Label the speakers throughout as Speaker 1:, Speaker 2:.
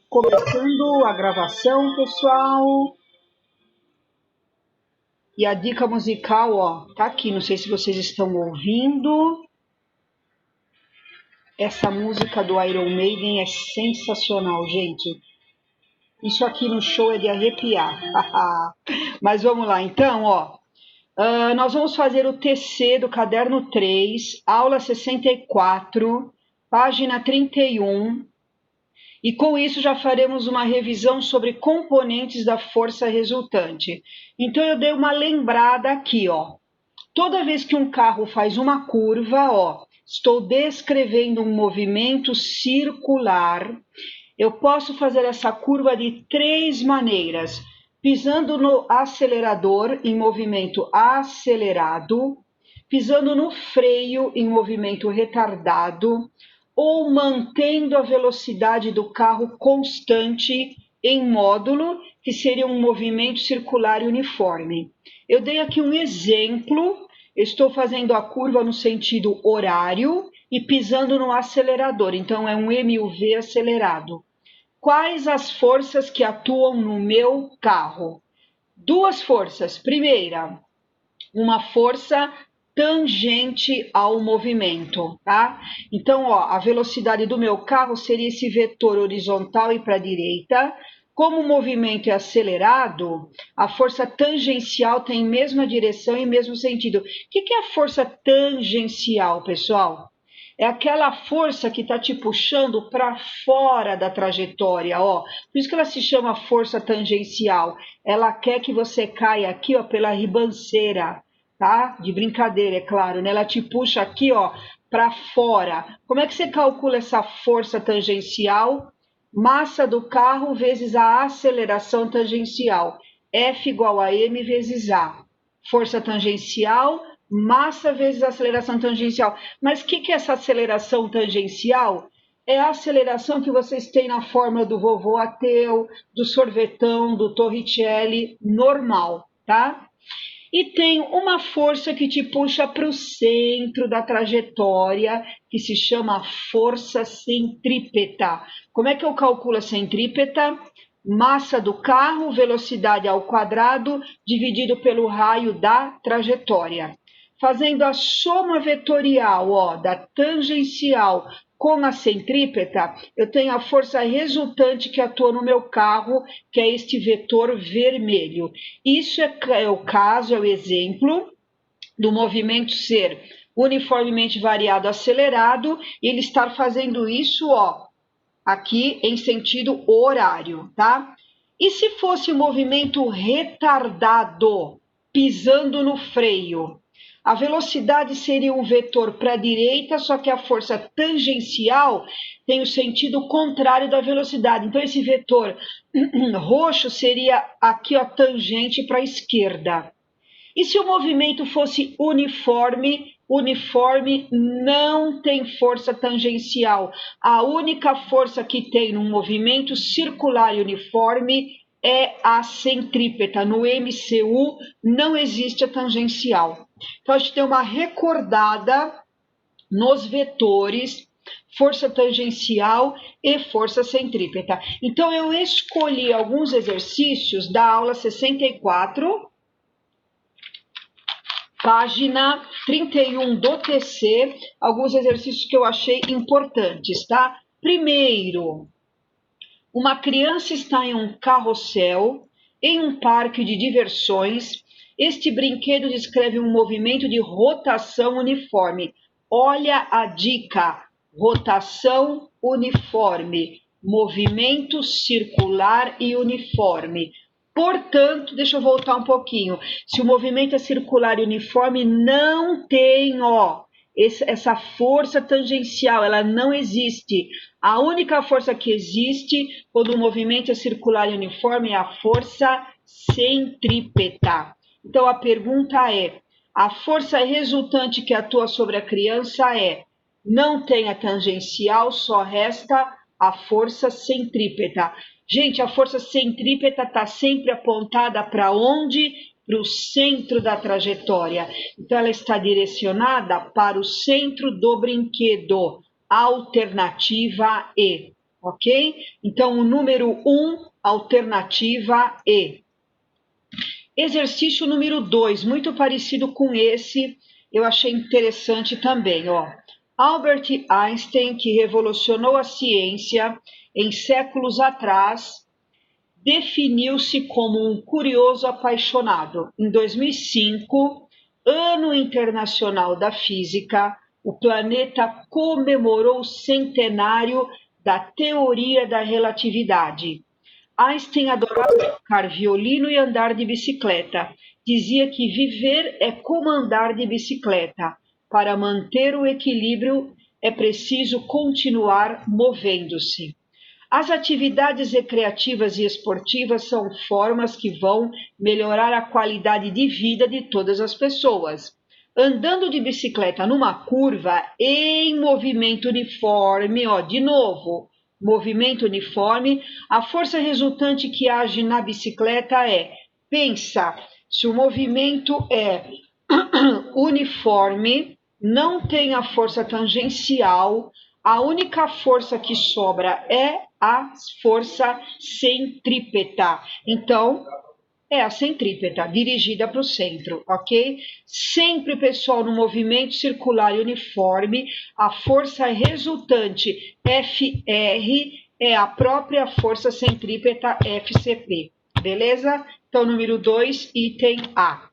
Speaker 1: Começando a gravação, pessoal. E a dica musical, ó, tá aqui. Não sei se vocês estão ouvindo. Essa música do Iron Maiden é sensacional, gente. Isso aqui no show é de arrepiar. Mas vamos lá, então, ó. Nós vamos fazer o TC do caderno 3, aula 64, página 31. E com isso já faremos uma revisão sobre componentes da força resultante. Então eu dei uma lembrada aqui, ó. Toda vez que um carro faz uma curva, ó, estou descrevendo um movimento circular. Eu posso fazer essa curva de três maneiras: pisando no acelerador em movimento acelerado, pisando no freio em movimento retardado, ou mantendo a velocidade do carro constante em módulo, que seria um movimento circular uniforme. Eu dei aqui um exemplo, estou fazendo a curva no sentido horário e pisando no acelerador, então é um MUV acelerado. Quais as forças que atuam no meu carro? Duas forças. Primeira, uma força tangente ao movimento, tá? Então, ó, a velocidade do meu carro seria esse vetor horizontal e para a direita. Como o movimento é acelerado, a força tangencial tem mesma direção e mesmo sentido. O que é a força tangencial, pessoal? É aquela força que está te puxando para fora da trajetória, ó. Por isso que ela se chama força tangencial. Ela quer que você caia aqui, ó, pela ribanceira, tá? De brincadeira, é claro, né? Ela te puxa aqui, ó, para fora. Como é que você calcula essa força tangencial? Massa do carro vezes a aceleração tangencial. F igual a m vezes a. Força tangencial, massa vezes aceleração tangencial. Mas o que é essa aceleração tangencial? É a aceleração que vocês têm na fórmula do vovô Ateu, do sorvetão, do Torricelli, normal, tá? E tem uma força que te puxa para o centro da trajetória, que se chama força centrípeta. Como é que eu calculo a centrípeta? Massa do carro, velocidade ao quadrado, dividido pelo raio da trajetória. Fazendo a soma vetorial, ó, da tangencial com a centrípeta, eu tenho a força resultante que atua no meu carro, que é este vetor vermelho. Isso é o caso, é o exemplo do movimento ser uniformemente variado acelerado, e ele estar fazendo isso, ó, aqui em sentido horário, tá? E se fosse movimento retardado, pisando no freio? A velocidade seria um vetor para a direita, só que a força tangencial tem o sentido contrário da velocidade. Então, esse vetor roxo seria aqui, ó, tangente para a esquerda. E se o movimento fosse uniforme, uniforme não tem força tangencial. A única força que tem no movimento circular e uniforme é a centrípeta. No MCU não existe a tangencial. Então, a gente tem uma recordada nos vetores, força tangencial e força centrípeta. Então, eu escolhi alguns exercícios da aula 64, página 31 do TC, alguns exercícios que eu achei importantes, tá? Primeiro, uma criança está em um carrossel, em um parque de diversões. Este brinquedo descreve um movimento de rotação uniforme. Olha a dica: rotação uniforme, movimento circular e uniforme. Portanto, deixa eu voltar um pouquinho. Se o movimento é circular e uniforme, não tem, ó, essa força tangencial, ela não existe. A única força que existe quando o movimento é circular e uniforme é a força centrípeta. Então, a pergunta é: a força resultante que atua sobre a criança não tem a tangencial, só resta a força centrípeta. Gente, a força centrípeta está sempre apontada para onde? Para o centro da trajetória. Então, ela está direcionada para o centro do brinquedo. Alternativa E. ok? Então, o número 1, alternativa E. Exercício número 2, muito parecido com esse, eu achei interessante também, ó. Albert Einstein, que revolucionou a ciência em séculos atrás, definiu-se como um curioso apaixonado. Em 2005, Ano Internacional da Física, o planeta comemorou o centenário da teoria da relatividade. Einstein adorava tocar violino e andar de bicicleta. Dizia que viver é como andar de bicicleta. Para manter o equilíbrio, é preciso continuar movendo-se. As atividades recreativas e esportivas são formas que vão melhorar a qualidade de vida de todas as pessoas. Andando de bicicleta numa curva em movimento uniforme, ó, de novo, movimento uniforme, a força resultante que age na bicicleta pensa, se o movimento é uniforme, não tem a força tangencial, a única força que sobra é a força centrípeta. Então, é a centrípeta, dirigida para o centro, ok? Sempre, pessoal, no movimento circular e uniforme, a força resultante FR é a própria força centrípeta FCP, beleza? Então, número 2, item A.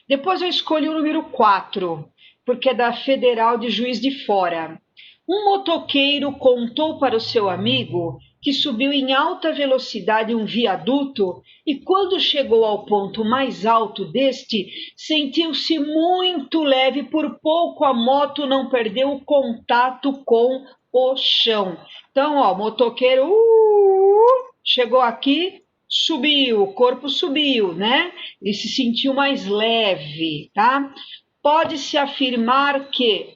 Speaker 1: Depois eu escolho o número 4, porque é da Federal de Juiz de Fora. Um motoqueiro contou para o seu amigo que subiu em alta velocidade um viaduto e, quando chegou ao ponto mais alto deste, sentiu-se muito leve, por pouco a moto não perdeu o contato com o chão. Então, ó, o motoqueiro chegou aqui, subiu, o corpo subiu, né? Ele se sentiu mais leve, tá? Pode-se afirmar que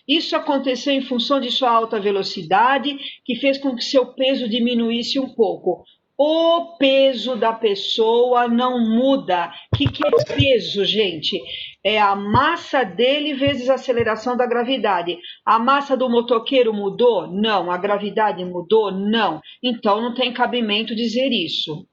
Speaker 1: isso aconteceu em função de sua alta velocidade, que fez com que seu peso diminuísse um pouco. O peso da pessoa não muda. O que é peso, gente? É a massa dele vezes a aceleração da gravidade. A massa do motoqueiro mudou? Não. A gravidade mudou? Não. Então não tem cabimento dizer isso.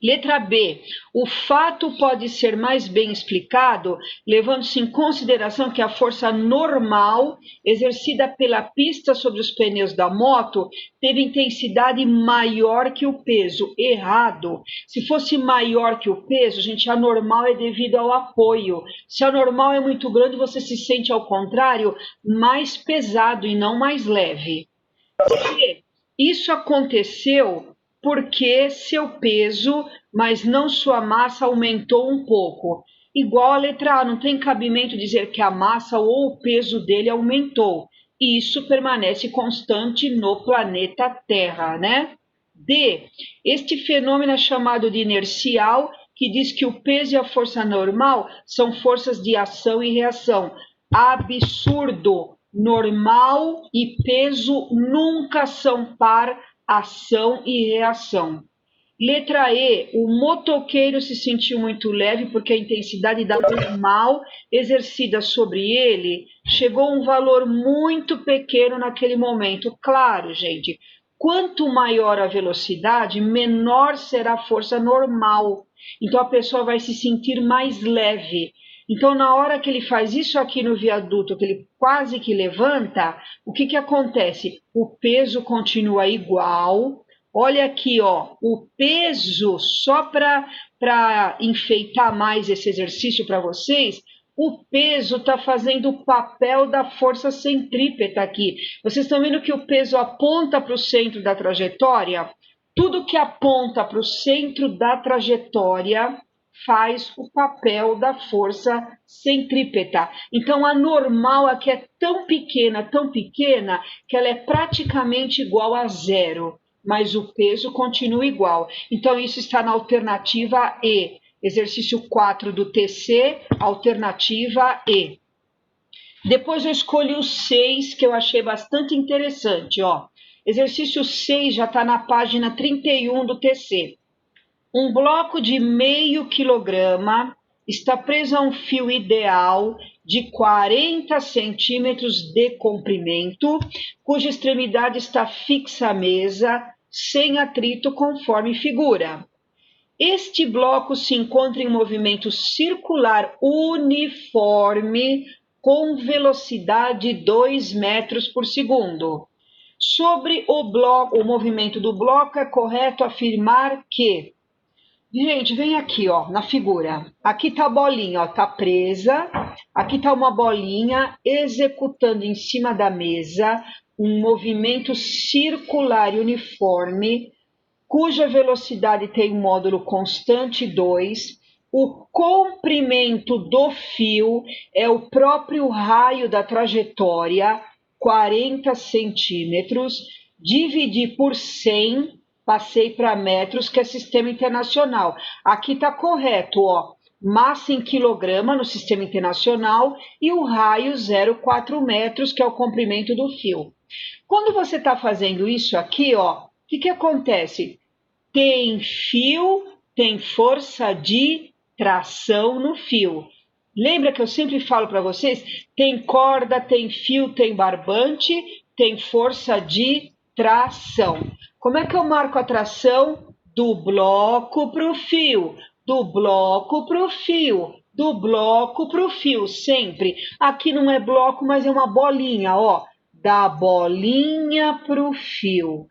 Speaker 1: Letra B. O fato pode ser mais bem explicado levando-se em consideração que a força normal exercida pela pista sobre os pneus da moto teve intensidade maior que o peso. Errado. Se fosse maior que o peso, gente, a normal é devido ao apoio. Se a normal é muito grande, você se sente, ao contrário, mais pesado e não mais leve. C. Isso aconteceu porque seu peso, mas não sua massa, aumentou um pouco. Igual a letra A, não tem cabimento dizer que a massa ou o peso dele aumentou. Isso permanece constante no planeta Terra, né? D. Este fenômeno é chamado de inercial, que diz que o peso e a força normal são forças de ação e reação. Absurdo! Normal e peso nunca são par, ação e reação. Letra E, o motoqueiro se sentiu muito leve porque a intensidade da normal exercida sobre ele chegou a um valor muito pequeno naquele momento. Claro, gente, quanto maior a velocidade, menor será a força normal. Então a pessoa vai se sentir mais leve. Então, na hora que ele faz isso aqui no viaduto, que ele quase que levanta, o que acontece? O peso continua igual. Olha aqui, ó, o peso, só para enfeitar mais esse exercício para vocês, o peso está fazendo o papel da força centrípeta aqui. Vocês estão vendo que o peso aponta para o centro da trajetória? Tudo que aponta para o centro da trajetória faz o papel da força centrípeta. Então, a normal aqui é tão pequena, que ela é praticamente igual a zero, mas o peso continua igual. Então, isso está na alternativa E. Exercício 4 do TC, alternativa E. Depois eu escolhi o 6, que eu achei bastante interessante. Ó. Exercício 6 já está na página 31 do TC. Um bloco de 0,5 quilograma está preso a um fio ideal de 40 centímetros de comprimento, cuja extremidade está fixa à mesa, sem atrito, conforme figura. Este bloco se encontra em movimento circular uniforme com velocidade 2 metros por segundo. Sobre o movimento do bloco, é correto afirmar que... Gente, vem aqui, ó, na figura. Aqui tá a bolinha, ó, tá presa. Aqui tá uma bolinha executando em cima da mesa um movimento circular e uniforme, cuja velocidade tem um módulo constante 2. O comprimento do fio é o próprio raio da trajetória, 40 centímetros, dividir por 100, passei para metros, que é sistema internacional. Aqui está correto, ó, massa em quilograma no sistema internacional e o raio 0,4 metros, que é o comprimento do fio. Quando você está fazendo isso aqui, ó, o que acontece? Tem fio, tem força de tração no fio. Lembra que eu sempre falo para vocês? Tem corda, tem fio, tem barbante, tem força de tração. Como é que eu marco a tração? Do bloco para o fio, do bloco para o fio, do bloco para o fio, sempre. Aqui não é bloco, mas é uma bolinha, ó. Da bolinha para o fio.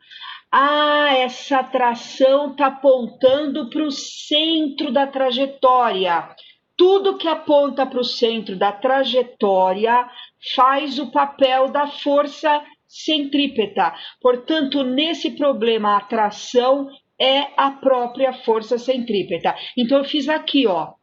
Speaker 1: Ah, essa tração está apontando para o centro da trajetória. Tudo que aponta para o centro da trajetória faz o papel da força centrípeta. Portanto, nesse problema, a tração é a própria força centrípeta. Então, eu fiz aqui, ó,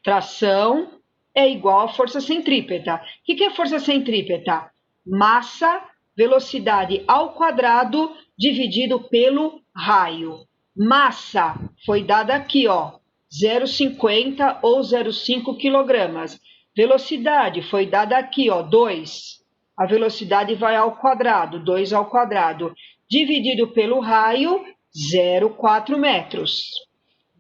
Speaker 1: tração é igual a força centrípeta. O que é força centrípeta? Massa, velocidade ao quadrado, dividido pelo raio. Massa foi dada aqui, ó, 0,50 ou 0,5 quilogramas. Velocidade foi dada aqui, ó, 2. A velocidade vai ao quadrado, 2 ao quadrado, dividido pelo raio, 0,4 metros.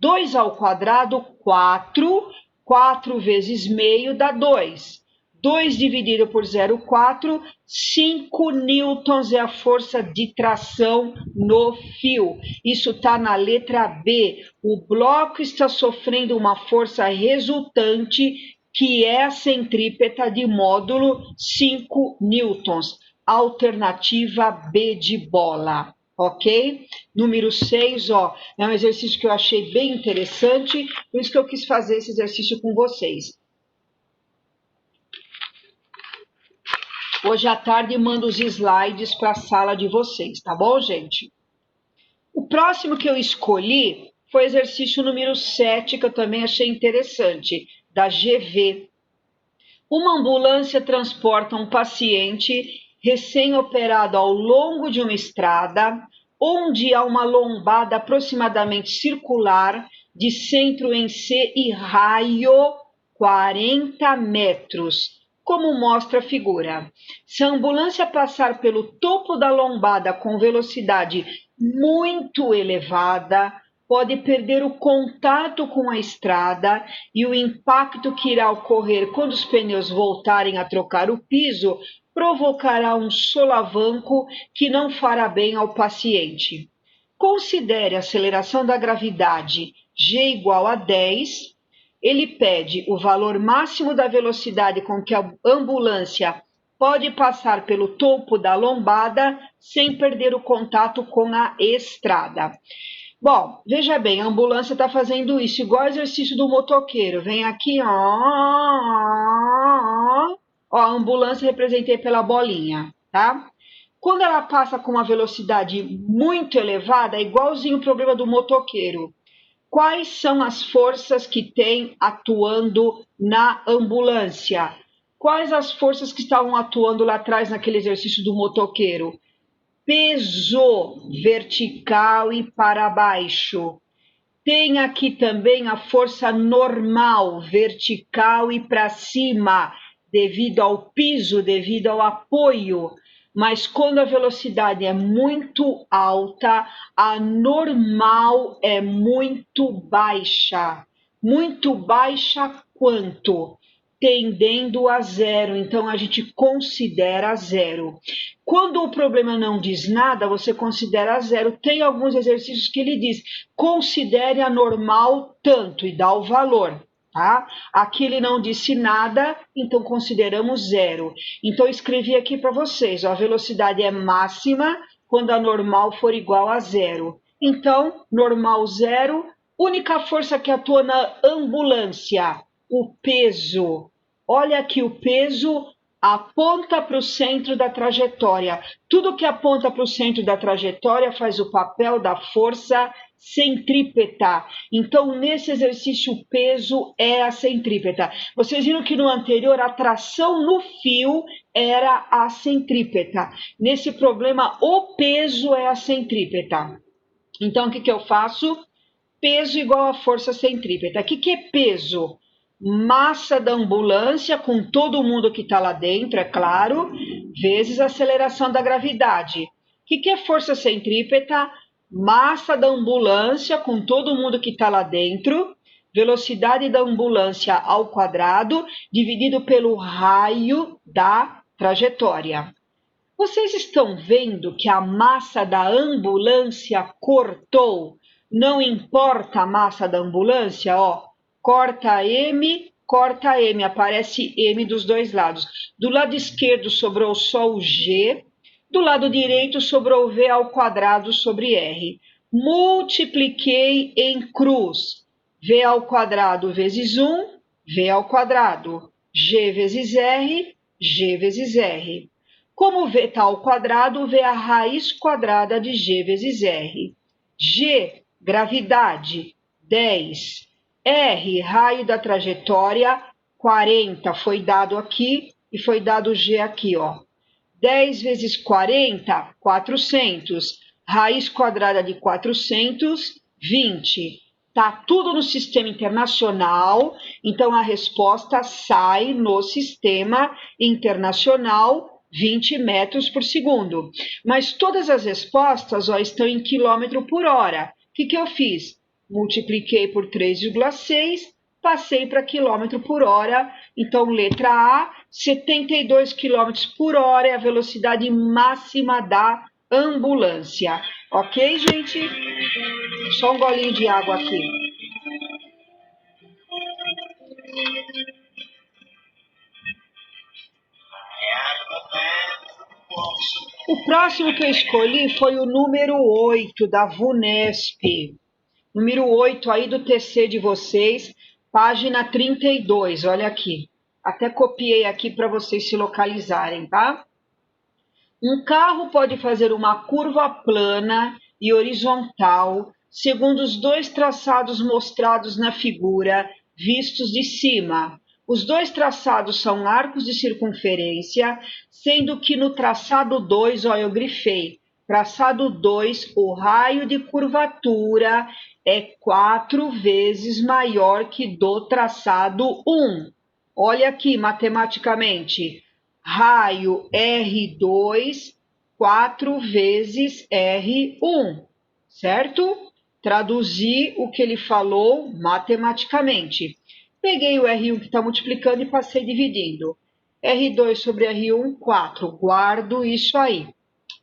Speaker 1: 2 ao quadrado, 4. 4 vezes meio dá 2. 2 dividido por 0,4, 5 newtons é a força de tração no fio. Isso está na letra B. O bloco está sofrendo uma força resultante, que é a centrípeta de módulo 5 newtons. Alternativa B de bola. Ok? Número 6, ó, é um exercício que eu achei bem interessante, por isso que eu quis fazer esse exercício com vocês. Hoje à tarde mando os slides para a sala de vocês, tá bom, gente? O próximo que eu escolhi foi o exercício número 7, que eu também achei interessante, da GV. Uma ambulância transporta um paciente recém-operado ao longo de uma estrada, onde há uma lombada aproximadamente circular, de centro em C e raio 40 metros. Como mostra a figura. Se a ambulância passar pelo topo da lombada com velocidade muito elevada, pode perder o contato com a estrada e o impacto que irá ocorrer quando os pneus voltarem a trocar o piso provocará um solavanco que não fará bem ao paciente. Considere a aceleração da gravidade G igual a 10. Ele pede o valor máximo da velocidade com que a ambulância pode passar pelo topo da lombada sem perder o contato com a estrada. Bom, veja bem, a ambulância está fazendo isso, igual ao exercício do motoqueiro. Vem aqui, ó, a ambulância representei pela bolinha, tá? Quando ela passa com uma velocidade muito elevada, é igualzinho o problema do motoqueiro. Quais são as forças que tem atuando na ambulância? Quais as forças que estavam atuando lá atrás naquele exercício do motoqueiro? Peso vertical e para baixo. Tem aqui também a força normal, vertical e para cima, devido ao piso, devido ao apoio. Mas quando a velocidade é muito alta, a normal é muito baixa. Muito baixa quanto? tendendo a zero, então a gente considera zero. Quando o problema não diz nada, você considera zero. Tem alguns exercícios que ele diz, considere a normal tanto e dá o valor. Tá? Aqui ele não disse nada, então consideramos zero. Então escrevi aqui para vocês, ó, a velocidade é máxima quando a normal for igual a zero. Então, normal zero, única força que atua na ambulância, o peso. Olha aqui, o peso aponta para o centro da trajetória. Tudo que aponta para o centro da trajetória faz o papel da força centrípeta. Então, nesse exercício, o peso é a centrípeta. Vocês viram que no anterior, a tração no fio era a centrípeta. Nesse problema, o peso é a centrípeta. Então, o que eu faço? Peso igual a força centrípeta. O que é peso? Massa da ambulância, com todo mundo que está lá dentro, é claro, vezes a aceleração da gravidade. O que é força centrípeta? Massa da ambulância, com todo mundo que está lá dentro, velocidade da ambulância ao quadrado, dividido pelo raio da trajetória. Vocês estão vendo que a massa da ambulância cortou? Não importa a massa da ambulância, ó. Corta M, aparece M dos dois lados. Do lado esquerdo sobrou só o G, do lado direito sobrou V ao quadrado sobre R. Multipliquei em cruz. V ao quadrado vezes 1, V ao quadrado. G vezes R, G vezes R. Como V está ao quadrado, V é a raiz quadrada de G vezes R. G, gravidade, 10. R, raio da trajetória, 40. Foi dado aqui e foi dado G aqui, ó. 10 vezes 40, 400. Raiz quadrada de 400, 20. Tá tudo no sistema internacional, então a resposta sai no sistema internacional 20 metros por segundo. Mas todas as respostas, ó, estão em quilômetro por hora. O que eu fiz? Multipliquei por 3,6, passei para quilômetro por hora. Então, letra A, 72 quilômetros por hora é a velocidade máxima da ambulância. Ok, gente? Só um golinho de água aqui. O próximo que eu escolhi foi o número 8 da VUNESP. Número 8 aí do TC de vocês, página 32, olha aqui. Até copiei aqui para vocês se localizarem, tá? Um carro pode fazer uma curva plana e horizontal, segundo os dois traçados mostrados na figura, vistos de cima. Os dois traçados são arcos de circunferência, sendo que no traçado 2, ó, eu grifei, traçado 2, o raio de curvatura é 4 vezes maior que do traçado 1. Olha aqui, matematicamente, raio R2, 4 vezes R1, certo? Traduzi o que ele falou matematicamente. Peguei o R1 que está multiplicando e passei dividindo. R2 sobre R1, 4. Guardo isso aí.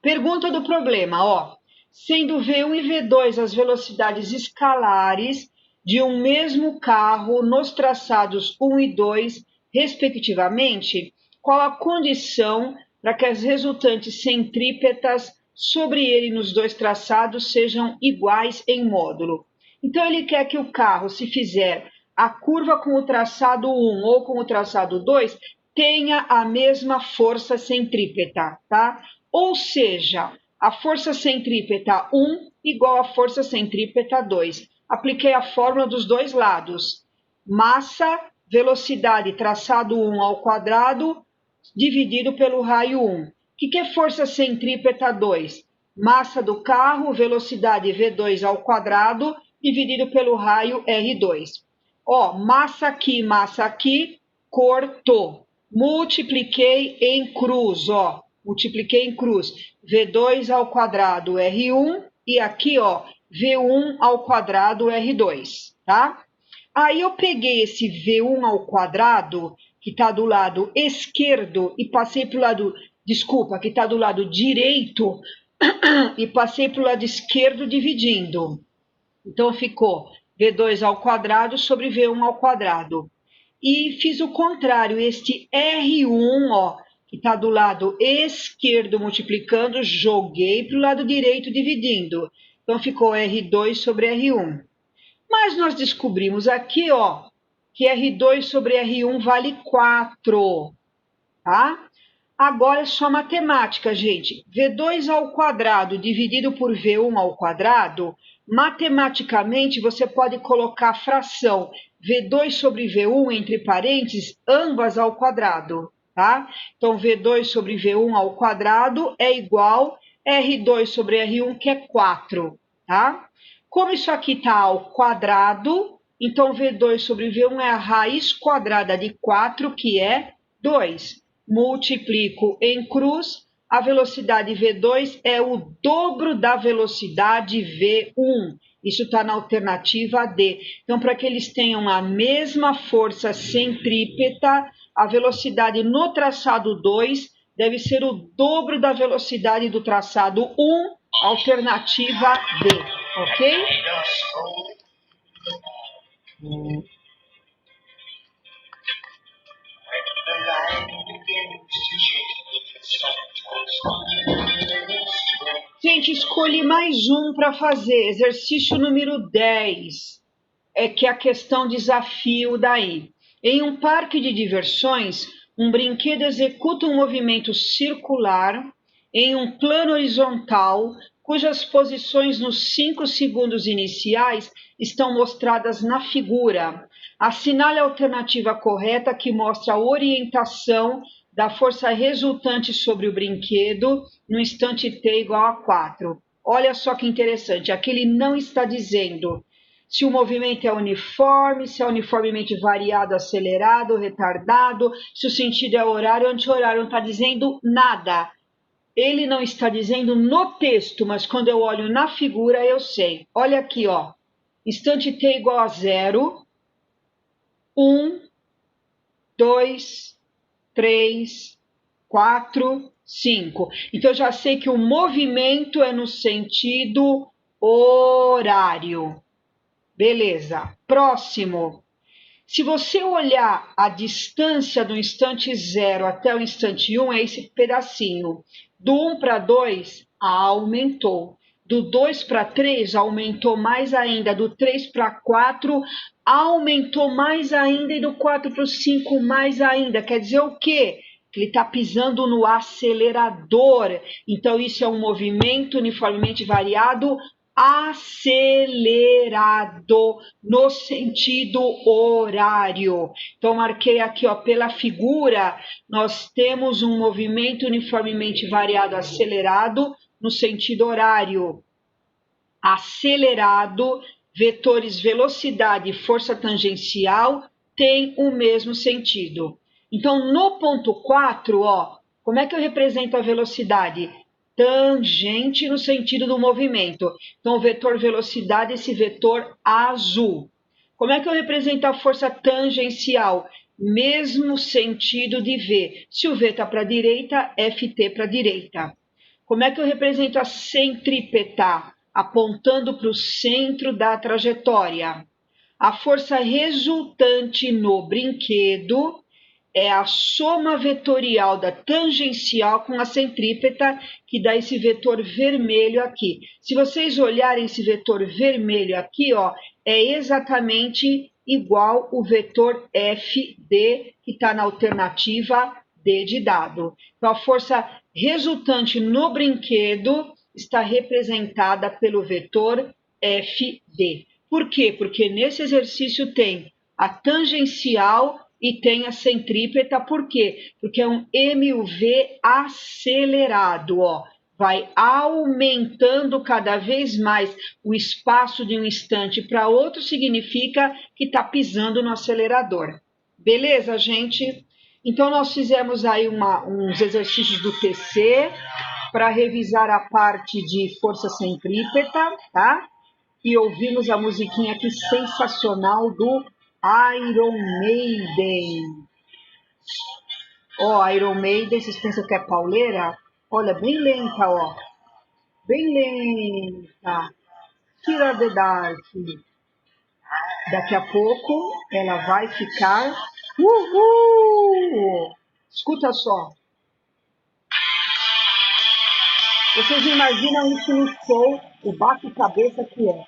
Speaker 1: Pergunta do problema, ó. Sendo V1 e V2 as velocidades escalares de um mesmo carro nos traçados 1 e 2, respectivamente, qual a condição para que as resultantes centrípetas sobre ele nos dois traçados sejam iguais em módulo? Então, ele quer que o carro, se fizer a curva com o traçado 1 ou com o traçado 2, tenha a mesma força centrípeta, tá? Ou seja, a força centrípeta 1 igual a força centrípeta 2. Apliquei a fórmula dos dois lados. Massa, velocidade, traçado 1 ao quadrado, dividido pelo raio 1. O que é força centrípeta 2? Massa do carro, velocidade V2 ao quadrado, dividido pelo raio R2. Ó, massa aqui, cortou. Multipliquei em cruz, ó. Multipliquei em cruz. V2 ao quadrado R1 e aqui, ó, V1 ao quadrado R2, tá? Aí eu peguei esse V1 ao quadrado que está do lado esquerdo, e passei para o lado, desculpa, que está do lado direito, e passei para o lado esquerdo dividindo. Então ficou V2 ao quadrado sobre V1 ao quadrado. E fiz o contrário, este R1, ó, que está do lado esquerdo multiplicando, joguei para o lado direito dividindo. Então ficou R2 sobre R1. Mas nós descobrimos aqui, ó, que R2 sobre R1 vale 4, tá? Agora é só matemática, gente. V2 ao quadrado dividido por V1 ao quadrado, matematicamente você pode colocar a fração V2 sobre V1 entre parênteses, ambas ao quadrado, tá? Então, V2 sobre V1 ao quadrado é igual R2 sobre R1, que é 4, tá? Como isso aqui está ao quadrado, então V2 sobre V1 é a raiz quadrada de 4, que é 2. Multiplico em cruz, a velocidade V2 é o dobro da velocidade V1. Isso está na alternativa D. Então, para que eles tenham a mesma força centrípeta, a velocidade no traçado 2 deve ser o dobro da velocidade do traçado 1, alternativa D, ok? Gente, escolhi mais um para fazer, exercício número 10, que é a questão desafio daí. Em um parque de diversões, um brinquedo executa um movimento circular em um plano horizontal, cujas posições nos 5 segundos iniciais estão mostradas na figura. Assinale a alternativa correta que mostra a orientação da força resultante sobre o brinquedo no instante t igual a 4. Olha só que interessante, aqui ele não está dizendo se o movimento é uniforme, se é uniformemente variado, acelerado, retardado, se o sentido é horário ou anti-horário, não está dizendo nada. Ele não está dizendo no texto, mas quando eu olho na figura eu sei. Olha aqui, ó. Instante t igual a 0, 1, 2, 3, 4, 5. Então, eu já sei que o movimento é no sentido horário. Beleza. Próximo. Se você olhar a distância do instante 0 até o instante 1, é esse pedacinho. Do 1 para 2, aumentou. Do 2 para 3, aumentou mais ainda. Do 3 para 4, aumentou mais ainda. E do 4 para o 5, mais ainda. Quer dizer o quê? Que ele está pisando no acelerador. Então, isso é um movimento uniformemente variado, acelerado no sentido horário. Então, marquei aqui, ó, pela figura, nós temos um movimento uniformemente variado acelerado no sentido horário. Acelerado, vetores velocidade e força tangencial têm o mesmo sentido. Então, no ponto 4, ó, como é que eu represento a velocidade? Tangente no sentido do movimento. Então, o vetor velocidade é esse vetor azul. Como é que eu represento a força tangencial? Mesmo sentido de V. Se o V está para a direita, FT para a direita. Como é que eu represento a centrípeta? Apontando para o centro da trajetória. A força resultante no brinquedo é a soma vetorial da tangencial com a centrípeta, que dá esse vetor vermelho aqui. Se vocês olharem esse vetor vermelho aqui, ó, é exatamente igual o vetor FD, que está na alternativa D de dado. Então, a força resultante no brinquedo está representada pelo vetor FD. Por quê? Porque nesse exercício tem a tangencial e tem a centrípeta. Por quê? Porque é um MUV acelerado, ó. Vai aumentando cada vez mais o espaço de um instante para outro, significa que está pisando no acelerador. Beleza, gente? Então, nós fizemos aí uns exercícios do TC para revisar a parte de força centrípeta, tá? E ouvimos a musiquinha aqui sensacional do Iron Maiden. Ó, Iron Maiden, vocês pensam que é pauleira? Olha, bem lenta, ó. Bem lenta. Tira the Dark. Daqui a pouco ela vai ficar. Uhul! Escuta só. Vocês imaginam isso no show, o bate-cabeça que é.